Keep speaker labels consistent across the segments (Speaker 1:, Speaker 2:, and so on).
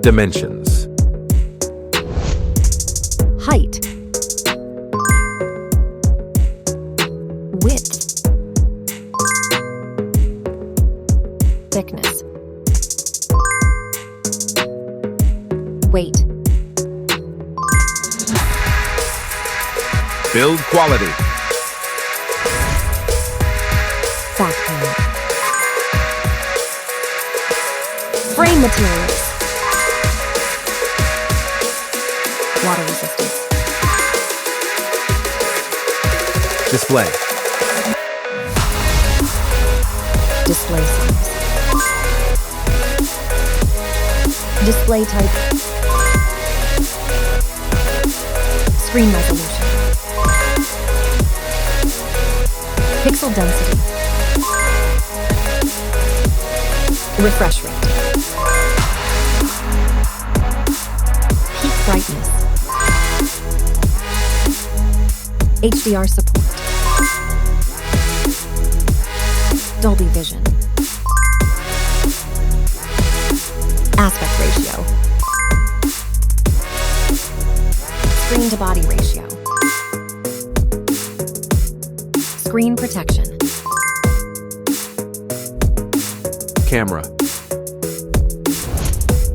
Speaker 1: Dimensions.
Speaker 2: Height. Width. Thickness. Weight.
Speaker 1: Build quality.
Speaker 2: Backplate. Frame materials. Water resistance.
Speaker 1: Display.
Speaker 2: Display size. Display type. Screen resolution. Pixel density. Refresh rate. Peak brightness. HDR support. Dolby Vision. Aspect ratio. Screen to body ratio. Screen protection.
Speaker 1: Camera.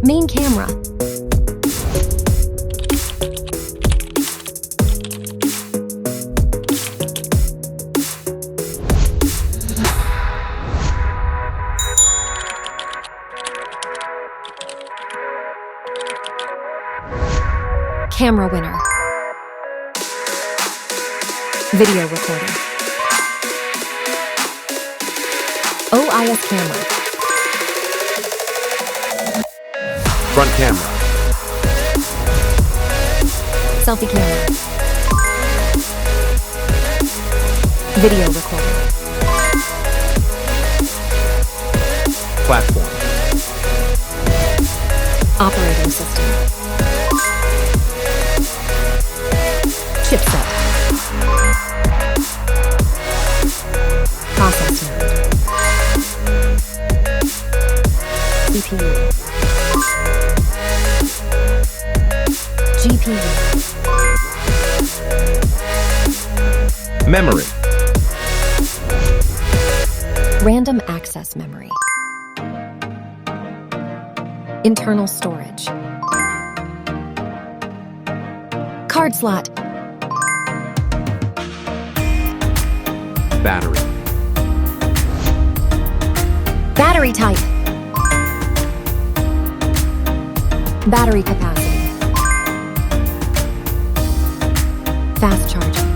Speaker 2: Main camera. Camera winner. Video recording. OIS camera.
Speaker 1: Front camera.
Speaker 2: Selfie camera. Video recording.
Speaker 1: Platform.
Speaker 2: Operating system. Chipset. Process node. CPU. GPU.
Speaker 1: Memory.
Speaker 2: Random access memory. Internal storage. Card slot.
Speaker 1: Battery.
Speaker 2: Battery type. Battery capacity. Fast charging.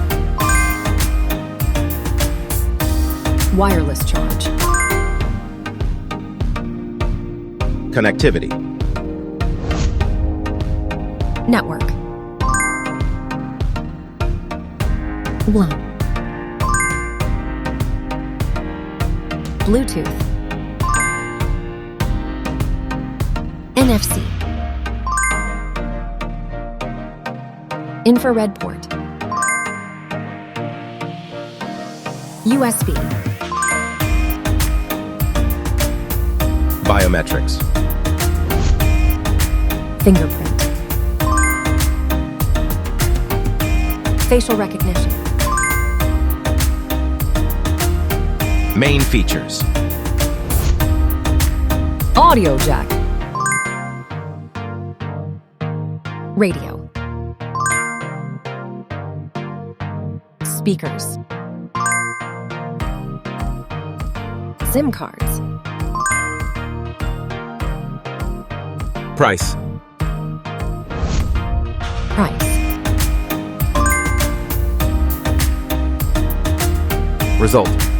Speaker 2: Wireless charge.
Speaker 1: Connectivity.
Speaker 2: Network. WLAN. Bluetooth. NFC. Infrared port. USB.
Speaker 1: Biometrics.
Speaker 2: Fingerprint. Facial recognition.
Speaker 1: Main features.
Speaker 2: Audio jack. Radio. Speakers. SIM cards.
Speaker 1: Price.
Speaker 2: Price.
Speaker 1: Result.